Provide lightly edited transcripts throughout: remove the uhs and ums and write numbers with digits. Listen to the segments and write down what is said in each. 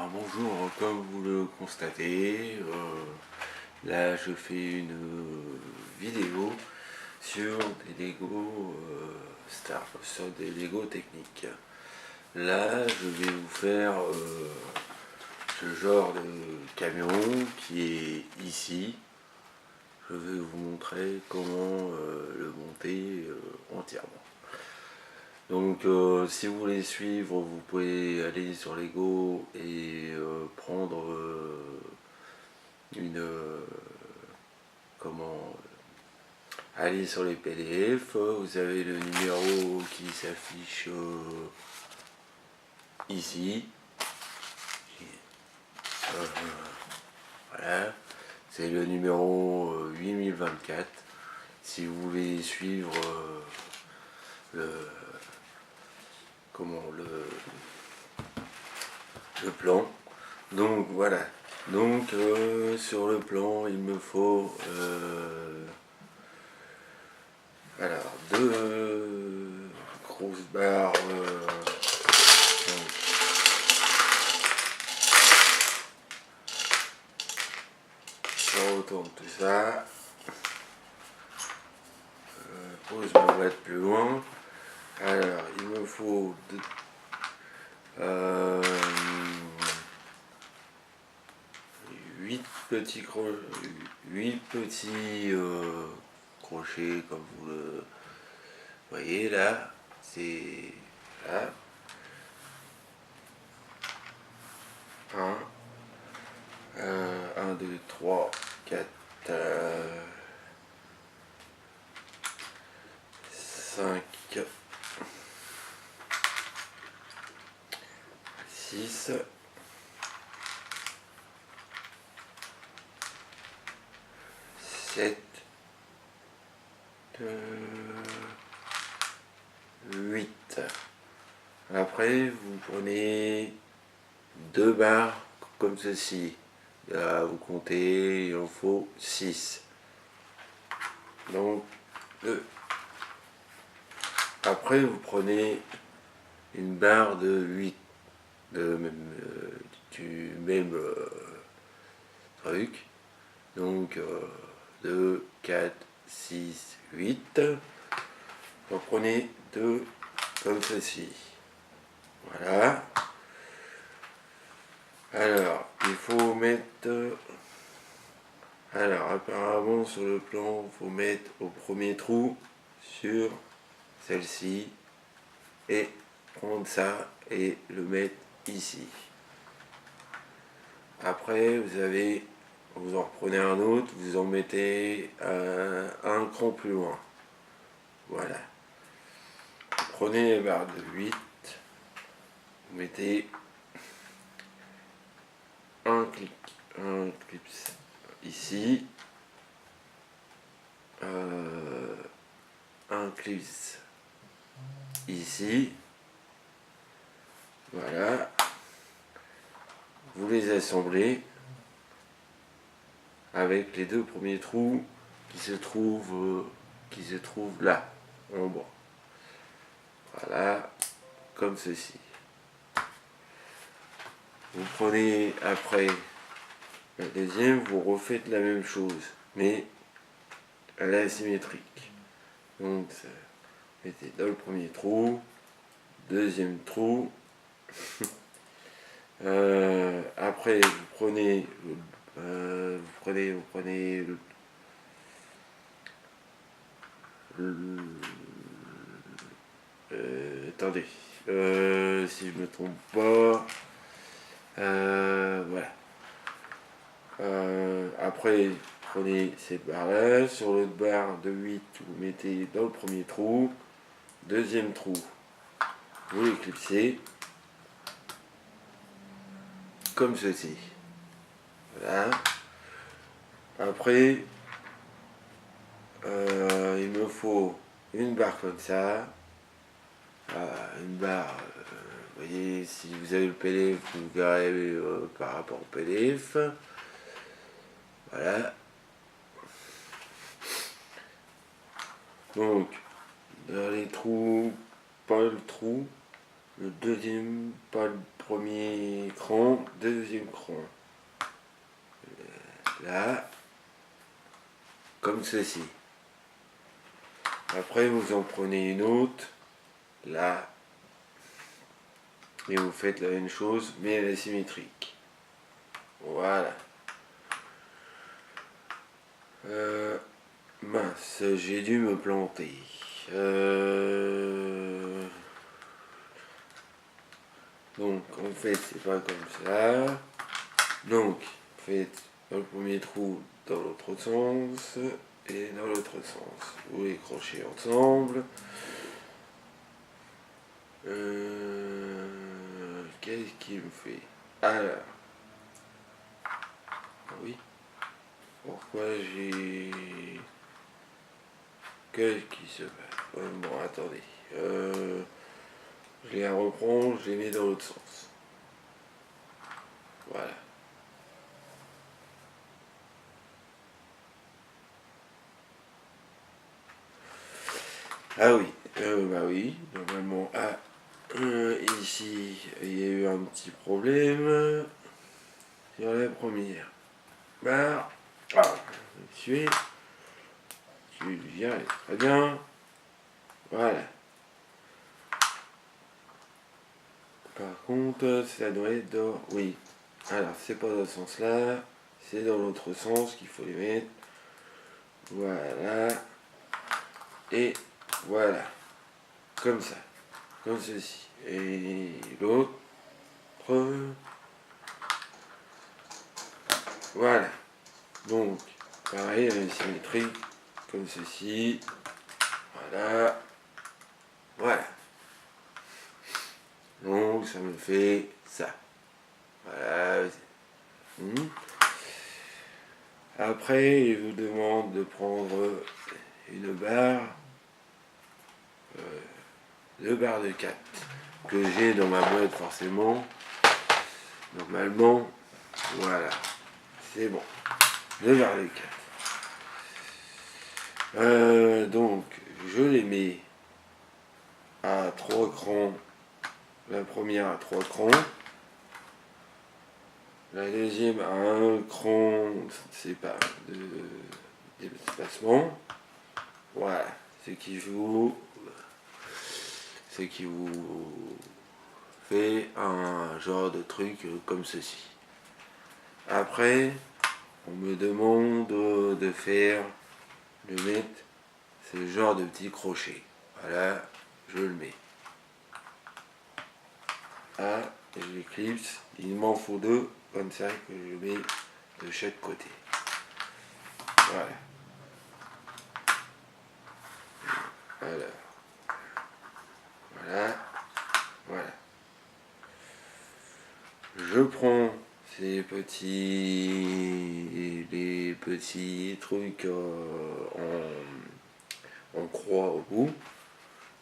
Alors bonjour, comme vous le constatez, là je fais une vidéo sur des Lego sur des Lego techniques. Là je vais vous faire ce genre de camion qui est ici. Je vais vous montrer comment le monter entièrement. Donc si vous voulez suivre, vous pouvez aller sur Lego et prendre aller sur les PDF. Vous avez le numéro qui s'affiche ici. Voilà, c'est le numéro 8024. Si vous voulez suivre le plan. Donc voilà, donc sur le plan il me faut alors deux grosses barres je retourne tout ça, pose ma boîte plus loin. Alors il me faut 8 petits crochets comme vous le voyez là, c'est là. 1, 2, 3, 4, 5, 6, 7, 8. Après, vous prenez deux barres comme ceci. Là, vous comptez, il en faut 6. Donc, 2. Après, vous prenez une barre de 8 du même truc. Donc, 2, 4, 6, 8. Vous prenez 2 comme ceci. Voilà. Alors, il faut mettre... Alors, apparemment, sur le plan, il faut mettre au premier trou sur celle-ci et prendre ça et le mettre ici. Après, vous en reprenez un autre, vous en mettez un cran plus loin. Voilà. Prenez les barres de 8, vous mettez un clip ici, un clip ici, voilà, vous les assemblez avec les deux premiers trous qui se trouvent là en bas, voilà, comme ceci. Vous prenez après la deuxième, vous refaites la même chose, mais à la symétrique. Donc, mettez dans le premier trou, deuxième trou. Après, vous prenez attendez, si je me trompe pas. Voilà. Après, prenez cette barre là, sur l'autre barre de 8, vous mettez dans le premier trou, deuxième trou, vous l'éclipsez, comme ceci. Voilà. Après, il me faut une barre comme ça, une barre, vous voyez, si vous avez le PDF, vous verrez par rapport au PDF. Voilà. Donc, dans les trous, pas le trou, le deuxième, pas le premier cran, deuxième cran. Là, comme ceci. Après, vous en prenez une autre, là, et vous faites la même chose, mais elle est symétrique. Voilà. Mince, j'ai dû me planter. Donc, en fait, c'est pas comme ça. Donc, faites le premier trou dans l'autre sens et dans l'autre sens. Vous les crochez ensemble. Qu'est-ce qu'il me fait? Alors, oui. Pourquoi j'ai... Qu'est-ce qui se passe? Bon, attendez. Je les reprends, je les mets dans l'autre sens. Voilà. Ah oui, bah oui, normalement, ici, il y a eu un petit problème sur la première barre. Je suis, tu viens, très bien, voilà. Par contre, ça doit être dans, oui, alors c'est pas dans ce sens-là, c'est dans l'autre sens qu'il faut les mettre, voilà, et voilà, comme ça, comme ceci, et l'autre, voilà. Donc, pareil, elle est symétrique, comme ceci. Voilà. Voilà. Donc, ça me fait ça. Voilà. Après, il vous demande de prendre une barre, deux barres de 4, que j'ai dans ma boîte forcément. Normalement, voilà. C'est bon. Deux barres de 4. Donc, je les mets à 3 crans. La première à 3 crans. La deuxième à 1 cran, c'est pas d'espacement. Voilà. Ce qui vous fait un genre de truc comme ceci. Après, on me demande de faire, de mettre ce genre de petit crochet. Voilà, je le mets. Ah, et je l'éclipse. Il m'en faut 2, comme ça que je mets de chaque côté. Voilà. Alors. Voilà. Voilà. Je prends ces les petits trucs en croix au bout,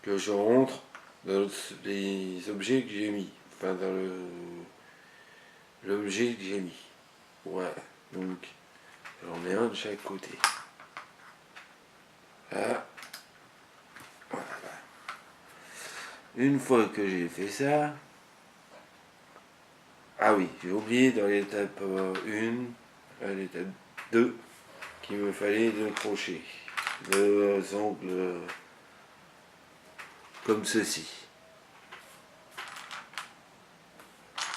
que je rentre dans les objets que j'ai mis. Enfin, dans l'objet que j'ai mis. Voilà. Donc, j'en mets un de chaque côté. Là. Voilà. Une fois que j'ai fait ça, ah oui, j'ai oublié dans l'étape 1, à l'étape 2, qu'il me fallait deux crochets. Deux angles comme ceci.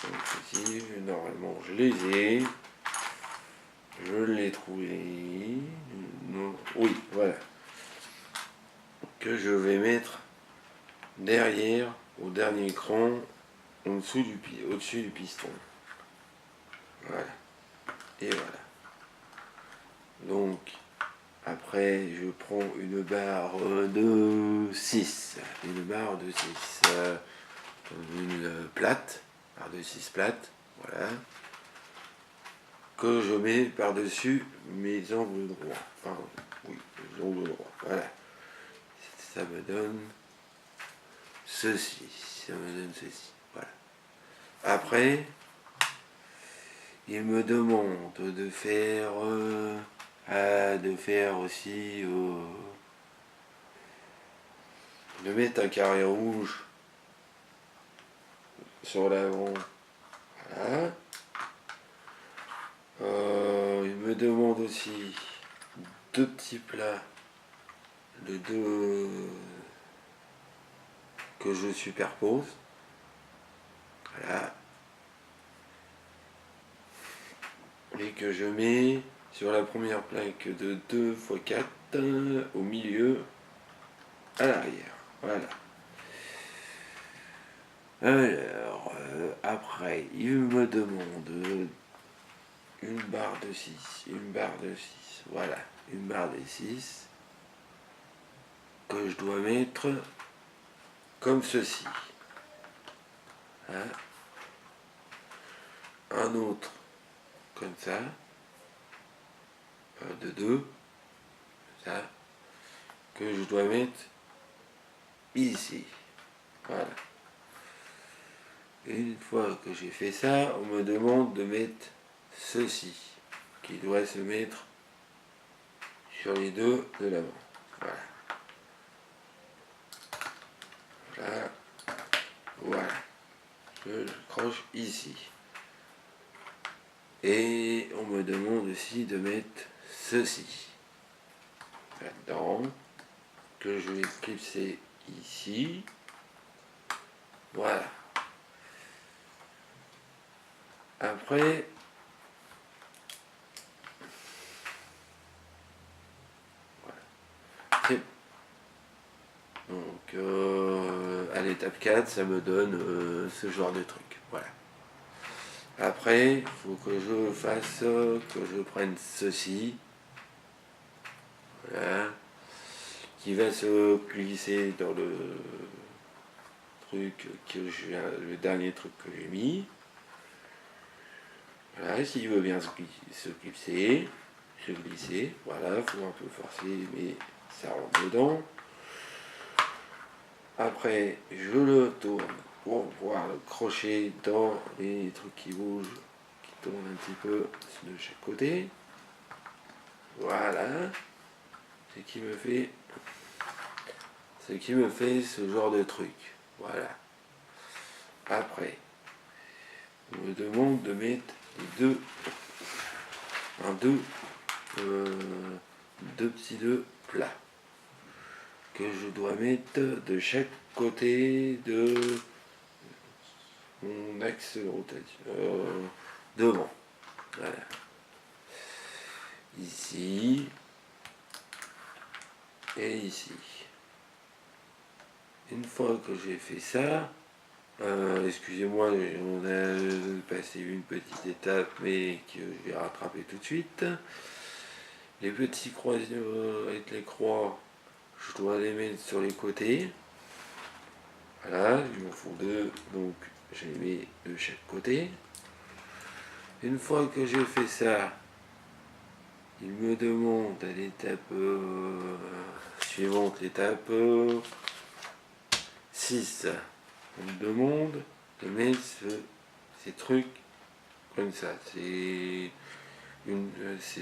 Comme ceci, normalement je les ai. Je l'ai trouvé. Non, oui, voilà. Que je vais mettre derrière, au dernier cran, au-dessus du piston. Voilà. Et voilà. Donc, après, je prends une barre de 6. Une barre de 6. Une plate. Barre de 6 plate. Voilà. Que je mets par-dessus mes angles droits. Enfin, oui, les angles droits. Voilà. Ça me donne ceci. Ça me donne ceci. Voilà. Après, il me demande de faire aussi de mettre un carré rouge sur l'avant Voilà. Il me demande aussi deux petits plats, les deux que je superpose. Voilà. Et que je mets sur la première plaque de 2 x 4 au milieu, à l'arrière. Voilà. Alors, après, il me demande une barre de 6, une barre de 6, voilà, une barre de 6 que je dois mettre comme ceci. Hein. Un autre comme ça, de 2, ça, que je dois mettre ici. Voilà. Une fois que j'ai fait ça, on me demande de mettre ceci, qui doit se mettre sur les deux de l'avant. Voilà. Voilà. Voilà. Je croche ici. Et on me demande aussi de mettre ceci là-dedans, que je vais clipser ici. Voilà. Après, voilà. Donc, à l'étape 4, ça me donne ce genre de truc. Voilà. Après, il faut que je fasse, que je prenne ceci. Voilà. Qui va se glisser dans le truc le dernier truc que j'ai mis. Voilà, s'il veut bien se glisser, voilà, il faut un peu forcer, mais ça rentre dedans. Après, je le tourne pour pouvoir le crocher dans les trucs qui bougent, qui tournent un petit peu de chaque côté. Voilà, c'est qui me fait ce genre de truc. Voilà. Après, on me demande de mettre deux petits deux plats que je dois mettre de chaque côté de mon axe de rotation devant. Voilà. Ici et ici. Une fois que j'ai fait ça, excusez-moi, on a passé une petite étape, mais que je vais rattraper tout de suite. Les petits croisillons avec les croix, je dois les mettre sur les côtés. Voilà, il m'en faut deux, donc je les mets de chaque côté. Une fois que j'ai fait ça, il me demande à l'étape suivante, l'étape 6. On me demande de mettre ces trucs comme ça. C'est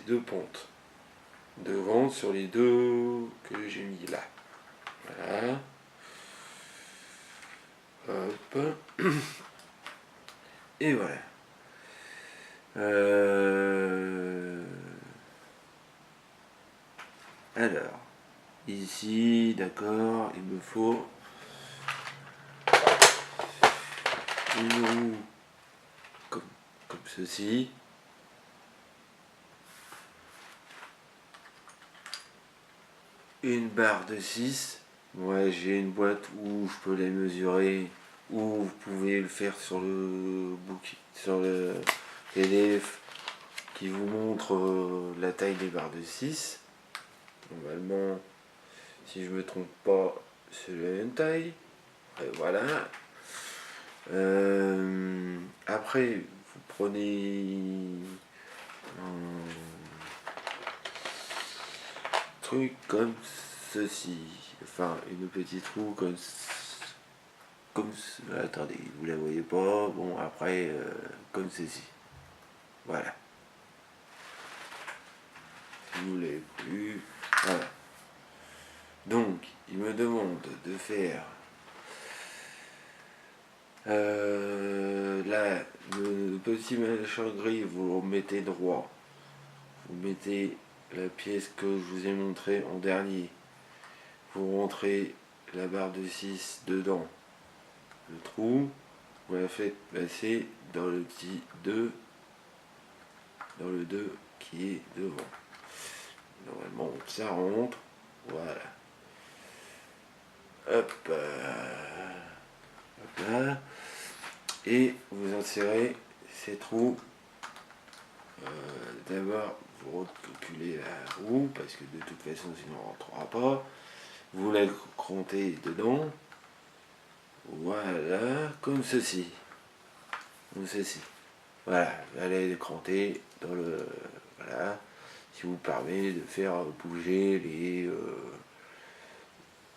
deux pontes devant sur les deux que j'ai mis là. Voilà. Hop. Et voilà. Alors, ici, d'accord, il me faut une roue comme ceci. Une barre de 6. Moi, j'ai une boîte où je peux les mesurer, ou vous pouvez le faire sur le book, sur le PDF qui vous montre la taille des barres de 6. Normalement, si je me trompe pas, c'est la même taille. Et voilà. Après, vous prenez un truc comme ceci. Enfin, une petite roue comme attendez, vous la voyez pas. Bon, après, comme ceci. Voilà. Si vous l'avez plus. Voilà. Donc, il me demande de faire là le petit machin gris, vous le remettez droit. Vous mettez la pièce que je vous ai montré en dernier. Vous rentrez la barre de 6 dedans. Le trou, vous la faites passer dans le petit 2, dans le 2 qui est devant. Normalement, ça rentre. Voilà. Hop, hop là. Et vous insérez ces trous. D'abord, vous reculez la roue parce que de toute façon, sinon on ne rentrera pas. Vous la crontez dedans. Voilà, comme ceci. Comme ceci. Voilà, vous allez le cranter dans le. Voilà, qui vous permet de faire bouger les.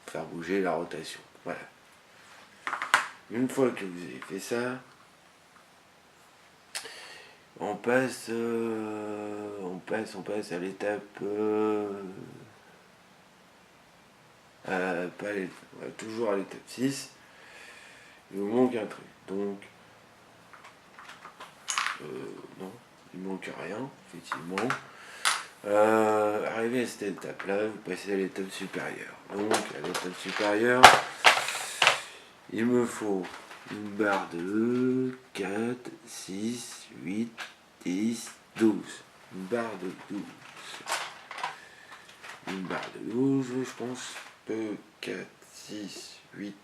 Faire bouger la rotation. Voilà. Une fois que vous avez fait ça, on passe à l'étape toujours à l'étape 6. Il vous manque un truc. Donc non, il manque rien, effectivement. Arrivé à cette étape là, vous passez à l'étape supérieure. Donc à l'étape supérieure, il me faut une barre de 4, 6, 8, 10, 12. Une barre de 12. Une barre de 12, je pense. 2, 4, 6, 8,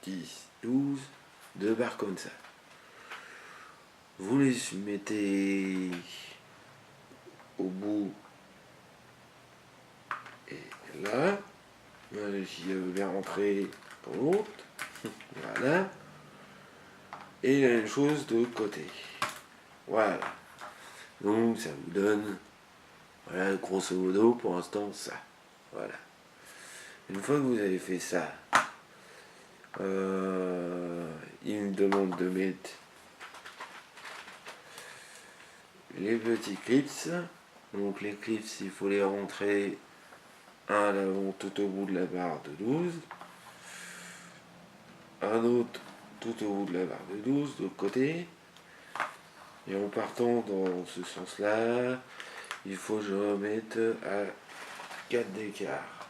10, 12. Deux barres comme ça. Vous les mettez au bout et là. Je vais rentrer dans l'autre. Voilà. Et la même chose de l'autre côté. Voilà. Donc ça vous donne, voilà, grosso modo pour l'instant ça. Voilà. Une fois que vous avez fait ça, il me demande de mettre les petits clips. Donc les clips, il faut les rentrer un à l'avant tout au bout de la barre de 12. Un autre tout au bout de la barre de 12 de l'autre côté. Et en partant dans ce sens-là, il faut que je remette à 4 d'écart.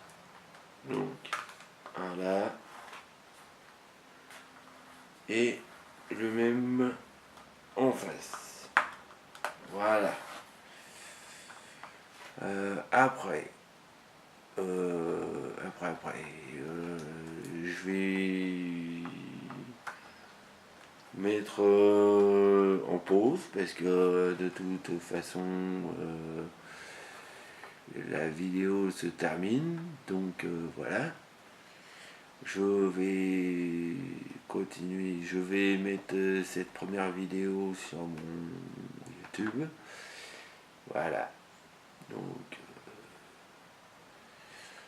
Donc, un là. Et le même en face. Voilà. Après, je vais mettre en pause parce que de toute façon la vidéo se termine, donc voilà. Je vais continuer, je vais mettre cette première vidéo sur mon YouTube, voilà. Donc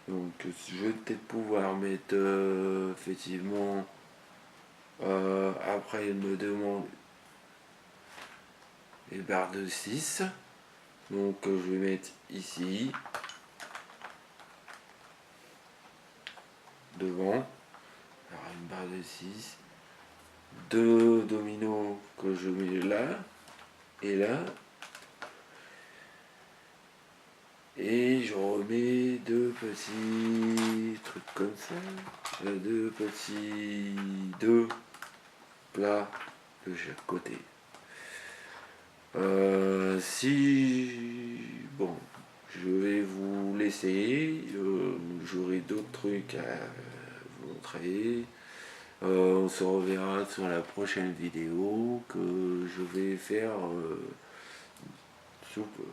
je vais peut-être pouvoir mettre effectivement après il me demande les barres de 6, donc je vais mettre ici devant. Alors une barre de 6, deux dominos que je mets là et là, et je remets deux petits trucs comme ça, deux plats de chaque côté. Bon, je vais vous laisser, j'aurai d'autres trucs à vous montrer. On se reverra sur la prochaine vidéo que je vais faire sous peu.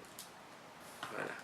Voilà.